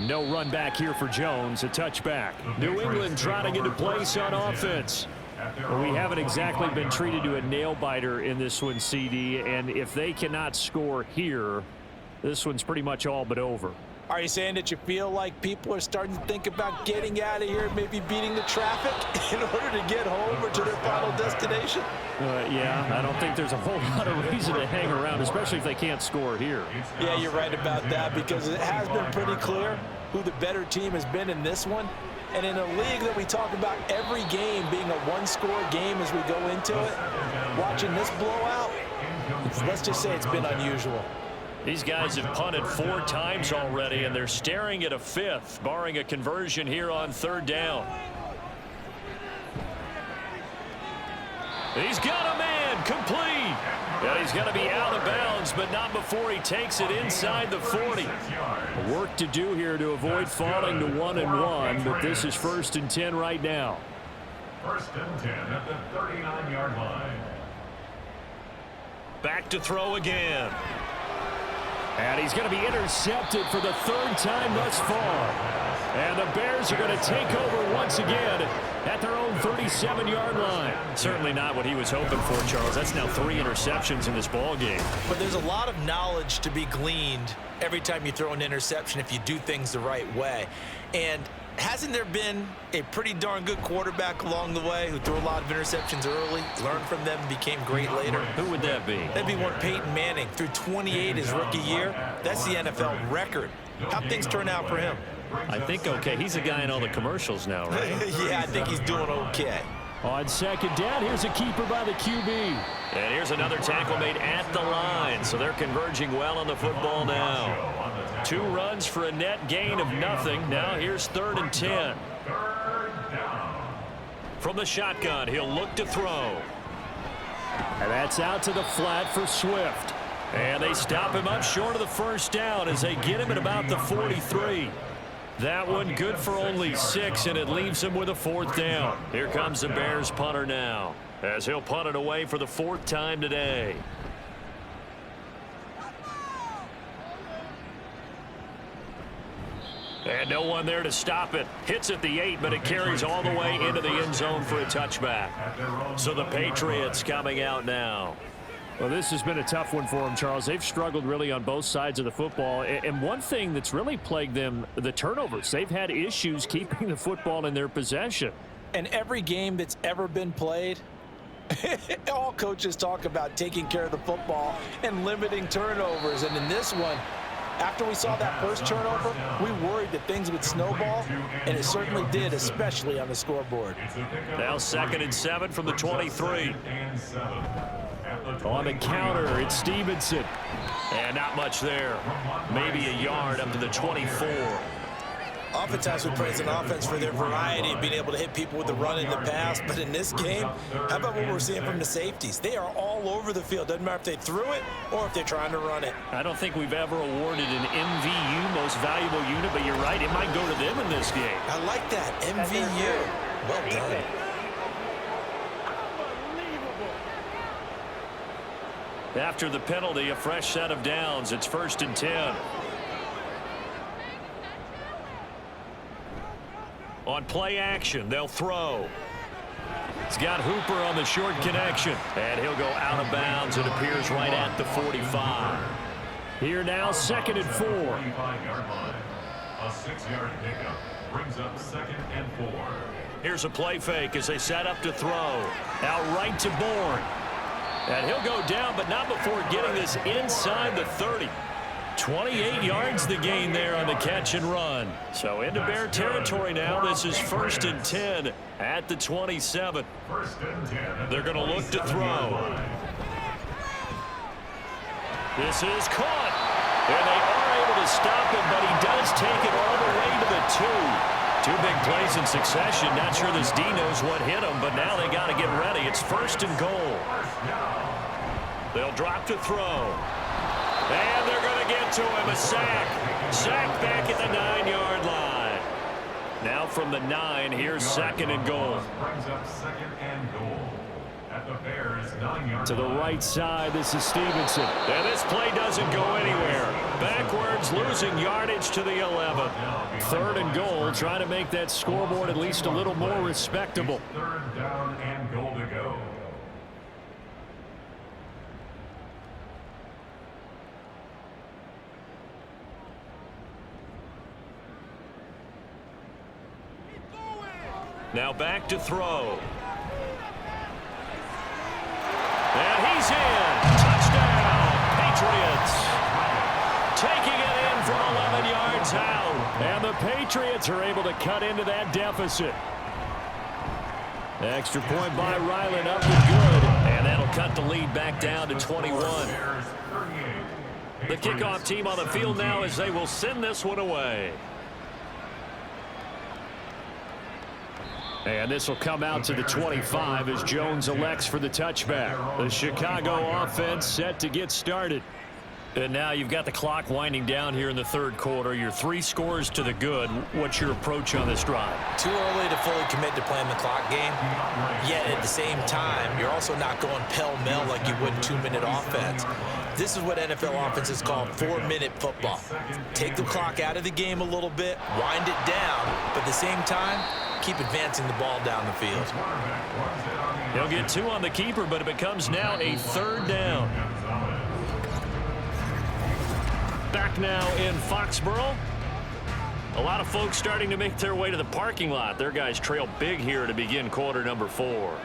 No run back here for Jones, a touchback. New England trotting into place on offense. Well, we haven't exactly been treated to a nail-biter in this one, CD, and if they cannot score here, this one's pretty much all but over. Are you saying that you feel like people are starting to think about getting out of here, maybe beating the traffic in order to get home or to their final destination? Yeah, I don't think there's a whole lot of reason to hang around, especially if they can't score here. Yeah, you're right about that, because it has been pretty clear who the better team has been in this one. And in a league that we talk about every game being a one-score game as we go into it, watching this blowout, let's just say it's been unusual. These guys have punted 4 times already, and they're staring at a 5th, barring a conversion here on 3rd down. He's got a man, complete. And he's going to be out of bounds, but not before he takes it inside the 40. Work to do here to avoid falling to 1-1, but this is 1st and 10 right now. 1st and 10 at the 39-yard line. Back to throw again. And he's going to be intercepted for the 3rd time thus far. And the Bears are going to take over once again at their own 37-yard line. Certainly not what he was hoping for, Charles. That's now 3 interceptions in this ball game. But there's a lot of knowledge to be gleaned every time you throw an interception if you do things the right way. And hasn't there been a pretty darn good quarterback along the way who threw a lot of interceptions early, learned from them, and became great later? Who would that be? That'd be one Peyton Manning. Threw 28 his rookie year. That's the NFL record. How'd things turn out for him? I think okay. He's a guy in all the commercials now, right? Yeah, I think he's doing okay. On 2nd down, here's a keeper by the QB. And here's another tackle made at the line, so they're converging well on the football now. 2 runs for a net gain of nothing. Now here's 3rd and 10. From the shotgun, he'll look to throw. And that's out to the flat for Swift. And they stop him up short of the 1st down as they get him at about the 43. That one good for only 6, and it leaves him with a 4th down. Here comes the Bears punter now, as he'll punt it away for the 4th time today. And no one there to stop it. Hits at the 8, but it carries all the way into the end zone for a touchback. So the Patriots coming out now. Well, this has been a tough one for them, Charles. They've struggled really on both sides of the football. And one thing that's really plagued them, the turnovers. They've had issues keeping the football in their possession. And every game that's ever been played, all coaches talk about taking care of the football and limiting turnovers. And in this one, after we saw that first turnover, we worried that things would snowball, and it certainly did, especially on the scoreboard. Now 2nd and 7 from the 23. On the counter, it's Stevenson. And not much there. Maybe a yard up to the 24. Oftentimes we praise an offense for their variety of being able to hit people with the run in the pass, but in this game, how about what we're seeing from the safeties? They are all over the field. Doesn't matter if they threw it or if they're trying to run it. I don't think we've ever awarded an MVU, most valuable unit, but you're right, it might go to them in this game. I like that, MVU. Well done. After the penalty, a fresh set of downs. It's 1st and 10. On play action, they'll throw. He's got Hooper on the short connection. And he'll go out of bounds. It appears right at the 45. Here now, 2nd and 4. 45-yard line. A 6-yard pickup brings up 2nd and 4. Here's a play fake as they set up to throw. Out right to Bourne. And he'll go down, but not before getting this inside the 30. 28 yards the gain there on the catch and run. So into Bear territory now. This is 1st and 10 at the 27. 1st and 10. They're going to look to throw. This is caught. And they are able to stop him, but he does take it all the way to the 2. 2 big plays in succession. Not sure this D knows what hit him, but now they got to get ready. It's 1st and goal. They'll drop to throw. And they're going to get to him. A sack. Sack back at the 9-yard line. Now from the 9, here's 2nd and goal. Brings up 2nd and goal. At the Bears 9-yard To the right side, this is Stevenson. And this play doesn't go anywhere. Backwards, losing yardage to the 11. 3rd and goal, trying to make that scoreboard at least a little more respectable. 3rd down and goal to go. Now back to throw. And he's in. Touchdown, Patriots. Taking it in from 11 yards out. And the Patriots are able to cut into that deficit. Extra point by Ryland, up and good. And that'll cut the lead back down to 21. The kickoff team on the field now as they will send this one away. And this will come out to the 25 as Jones elects for the touchback. The Chicago offense set to get started. And now you've got the clock winding down here in the 3rd quarter. You're 3 scores to the good. What's your approach on this drive? Too early to fully commit to playing the clock game. Yet at the same time, you're also not going pell-mell like you would 2-minute offense. This is what NFL offenses call 4-minute football. Take the clock out of the game a little bit, wind it down, but at the same time, keep advancing the ball down the field. He'll get 2 on the keeper, but it becomes now a 3rd down. Back now in Foxborough. A lot of folks starting to make their way to the parking lot. Their guys trail big here to begin quarter number 4.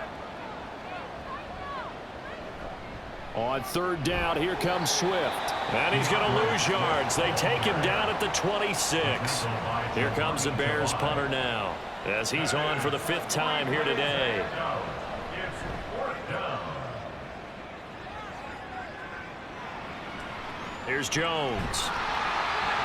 On 3rd down, here comes Swift. And he's going to lose yards. They take him down at the 26. Here comes the Bears punter now, as he's on for the 5th time here today. Here's Jones.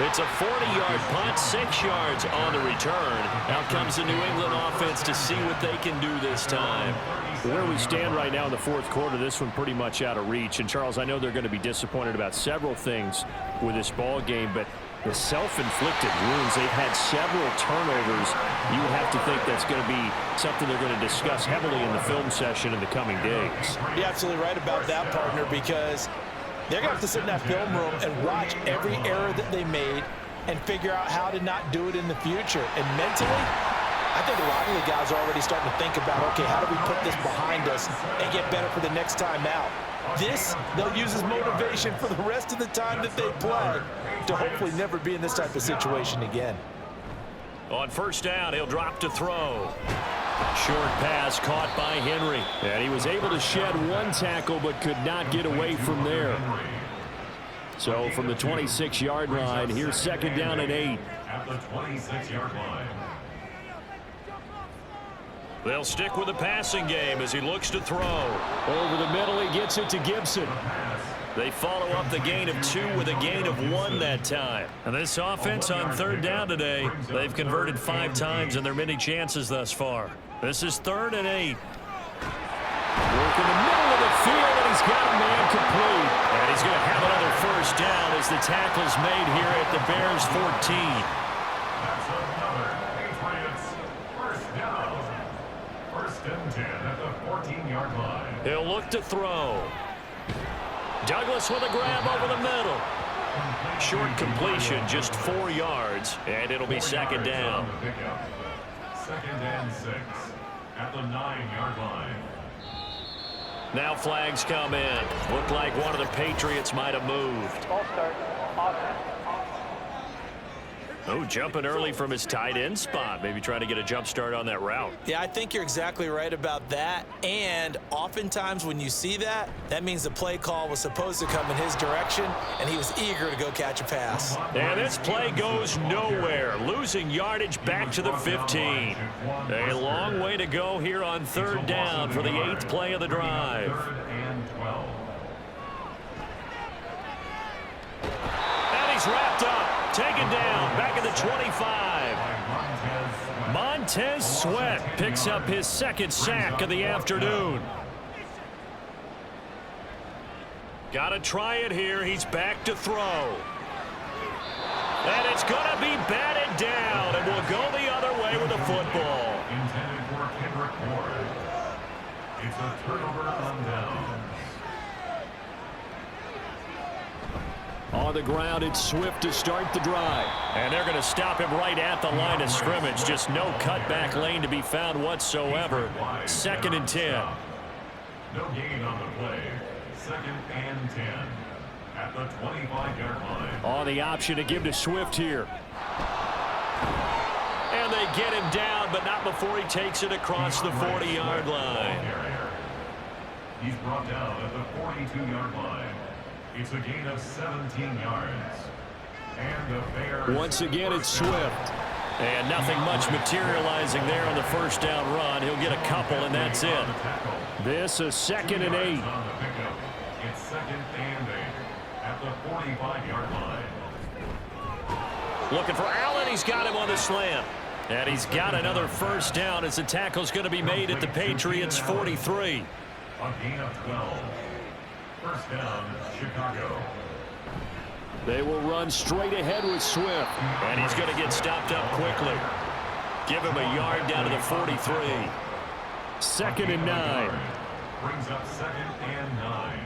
It's a 40-yard punt, 6 yards on the return. Out comes the New England offense to see what they can do this time. Where we stand right now in the 4th quarter, this one pretty much out of reach. And, Charles, I know they're going to be disappointed about several things with this ball game, but the self-inflicted wounds, they've had several turnovers. You have to think that's going to be something they're going to discuss heavily in the film session in the coming days. You're absolutely right about that, partner, because they're going to have to sit in that film room and watch every error that they made and figure out how to not do it in the future. And mentally, I think a lot of the guys are already starting to think about, okay, how do we put this behind us and get better for the next time out? This, they'll use as motivation for the rest of the time that they play to hopefully never be in this type of situation again. On 1st down, he'll drop to throw. Short pass caught by Henry. And he was able to shed 1 tackle but could not get away from there. So from the 26-yard line, here's 2nd down and 8. At the 26-yard line. They'll stick with the passing game as he looks to throw. Over the middle, he gets it to Gibson. They follow up the gain of 2 with a gain of 1 that time. And this offense on 3rd down today, they've converted 5 times in their many chances thus far. This is 3rd and 8. Work in the middle of the field, and he's got a man complete. And he's going to have another 1st down as the tackle's made here at the Bears' 14. That's another Patriots 1st down. 1st and 10 at the 14-yard line. He'll look to throw. Douglas with a grab over the middle. Short completion, just 4 yards, and it'll be 2nd down. 2nd and 6 at the 9-yard line. Now flags come in. Looked like one of the Patriots might have moved. Ball start. Offense. Oh, jumping early from his tight end spot. Maybe trying to get a jump start on that route. Yeah, I think you're exactly right about that. And oftentimes when you see that, that means the play call was supposed to come in his direction, and he was eager to go catch a pass. And this play goes nowhere. Losing yardage back to the 15. A long way to go here on 3rd down for the 8th play of the drive. 3rd and 12. And he's wrapped up. Taken down, back at the 25. Montez Sweat picks up his 2nd sack of the afternoon. Got to try it here. He's back to throw. And it's going to be batted down, and we'll go the other way with the football. Intended for Kendrick Ward. It's a turnover on downs. On the ground, it's Swift to start the drive. And they're going to stop him right at the line of scrimmage. Just no cutback lane to be found whatsoever. 2nd and 10. No gain on the play. 2nd and 10 at the 25-yard line. On the option to give to Swift here. And they get him down, but not before he takes it across the 40-yard line. He's brought down at the 42-yard line. It's a gain of 17 yards. And the Bears. Once again, it's Swift. And nothing much materializing there on the 1st down run. He'll get a couple, and that's it. This is 2nd and 8. It's 2nd and 8 at the 45-yard line. Looking for Allen. He's got him on the slant. And he's got another 1st down as the tackle's going to be made at the Patriots' 43. A gain of 12. 1st down, Chicago. They will run straight ahead with Swift. And he's going to get stopped up quickly. Give him a yard down to the 43. 2nd and 9. Brings up 2nd and 9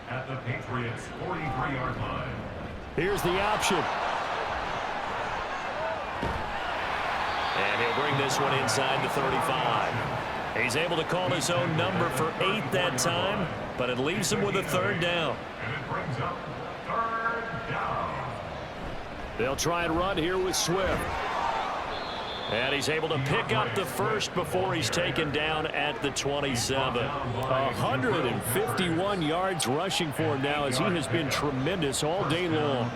at the Patriots' 43-yard line. Here's the option. And he'll bring this one inside the 35. He's able to call his own number for 8 that time, but it leaves him with a 3rd down. And it brings up 3rd down. They'll try and run here with Swift. And he's able to pick up the 1st before he's taken down at the 27. 151 yards rushing for him now as he has been tremendous all day long.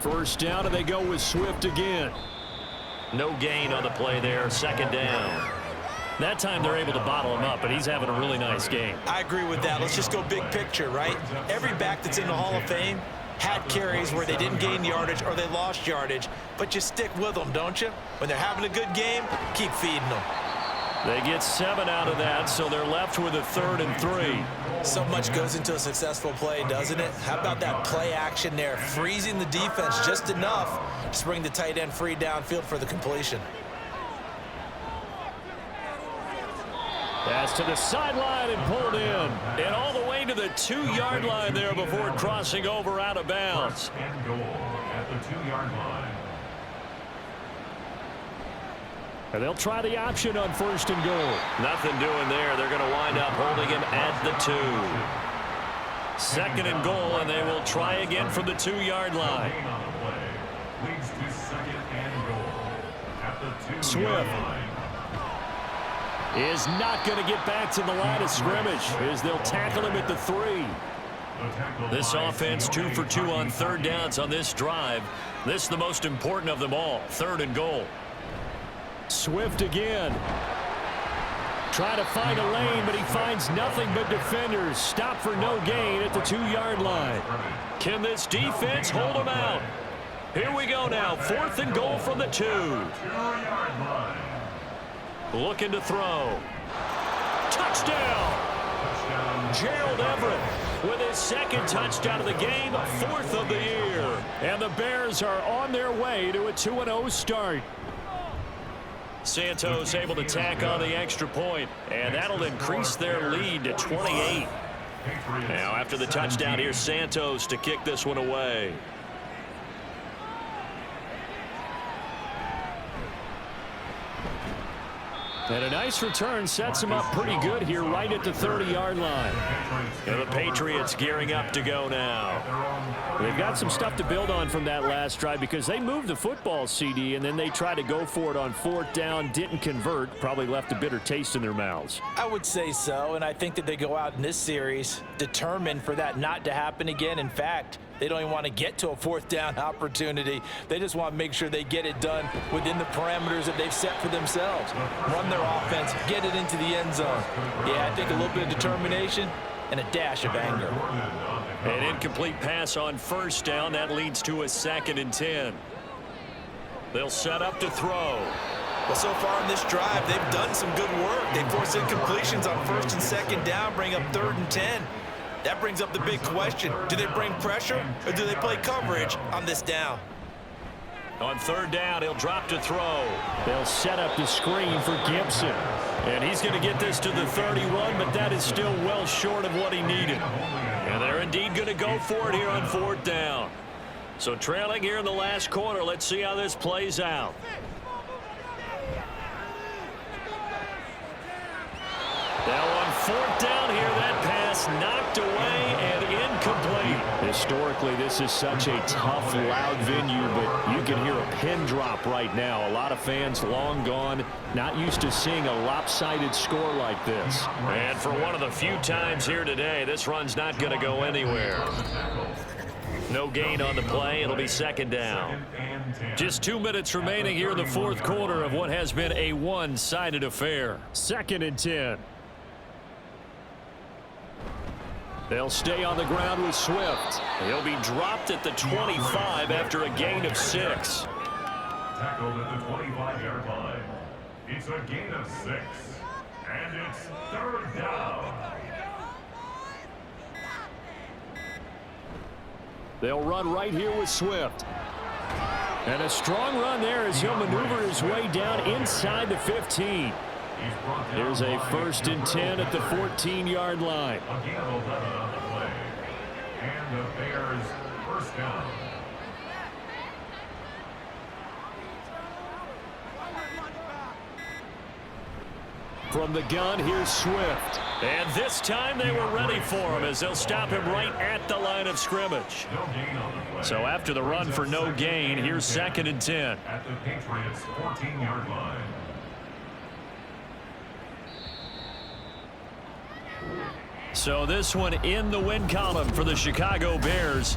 1st down, and they go with Swift again. No gain on the play there. 2nd down. That time they're able to bottle him up, but he's having a really nice game. I agree with that. Let's just go big picture, right? Every back that's in the Hall of Fame had carries where they didn't gain yardage or they lost yardage, but you stick with them, don't you? When they're having a good game, keep feeding them. They get 7 out of that, so they're left with a 3rd and 3. So much goes into a successful play, doesn't it? How about that play action there? Freezing the defense just enough to bring the tight end free downfield for the completion. Pass to the sideline and pulled in. And all the way to the 2-yard line there before crossing over out of bounds. And goal at the 2-yard line. And they'll try the option on 1st and goal. Nothing doing there. They're going to wind up holding him at the 2. 2nd and goal, and they will try again from the 2-yard line. Leads to 2nd and goal at the 2-yard Swift line. is not going to get back to the line of scrimmage as they'll tackle him at the 3. This offense 2 for 2 on 3rd downs on this drive. This is the most important of them all. 3rd and goal. Swift again. Trying to find a lane, but he finds nothing but defenders. Stop for no gain at the 2-yard line. Can this defense hold him out? Here we go now. 4th and goal from the 2. 2-yard line. Looking to throw. Touchdown! Gerald Everett with his 2nd touchdown of the game, 4th of the year. And the Bears are on their way to a 2-0 start. Santos able to tack on the extra point, and that'll increase their lead to 28. Now after the touchdown, here's Santos to kick this one away. And a nice return sets him up pretty good here right at the 30-yard line. And the Patriots gearing up to go now. They've got some stuff to build on from that last drive because they moved the football, CD, and then they tried to go for it on 4th down, didn't convert, probably left a bitter taste in their mouths. I would say so, and I think that they go out in this series determined for that not to happen again. In fact, they don't even want to get to a 4th down opportunity. They just want to make sure they get it done within the parameters that they've set for themselves. Run their offense, get it into the end zone. Yeah, I think a little bit of determination and a dash of anger. An incomplete pass on 1st down. That leads to a 2nd and 10. They'll set up to throw. Well, so far in this drive, they've done some good work. They force incompletions on 1st and 2nd down, bring up 3rd and 10. That brings up the big question. Do they bring pressure or do they play coverage on this down? On 3rd down, he'll drop to throw. They'll set up the screen for Gibson. And he's going to get this to the 31, but that is still well short of what he needed. And they're indeed going to go for it here on 4th down. So trailing here in the last quarter, let's see how this plays out. Now on 4th down here, that pass knocked away and incomplete. Historically, this is such a tough, loud venue, but you can hear a pin drop right now. A lot of fans long gone, not used to seeing a lopsided score like this. And for one of the few times here today, this run's not going to go anywhere. No gain on the play. It'll be 2nd down. Just 2 minutes remaining here in the 4th quarter of what has been a one-sided affair. 2nd and 10. They'll stay on the ground with Swift. He'll be dropped at the 25 after a gain of 6. Tackled at the 25-yard line. It's a gain of 6. And it's 3rd down. They'll run right here with Swift. And a strong run there as he'll maneuver his way down inside the 15. Here's a 1st and 10 at the 14-yard line. A gain of 11 on the play. And the Bears 1st down. From the gun, here's Swift. And this time they were ready for him as they'll stop him right at the line of scrimmage. No gain on the play. So after the run for no gain, here's 2nd and 10. At the Patriots 14-yard line. So this one in the win column for the Chicago Bears.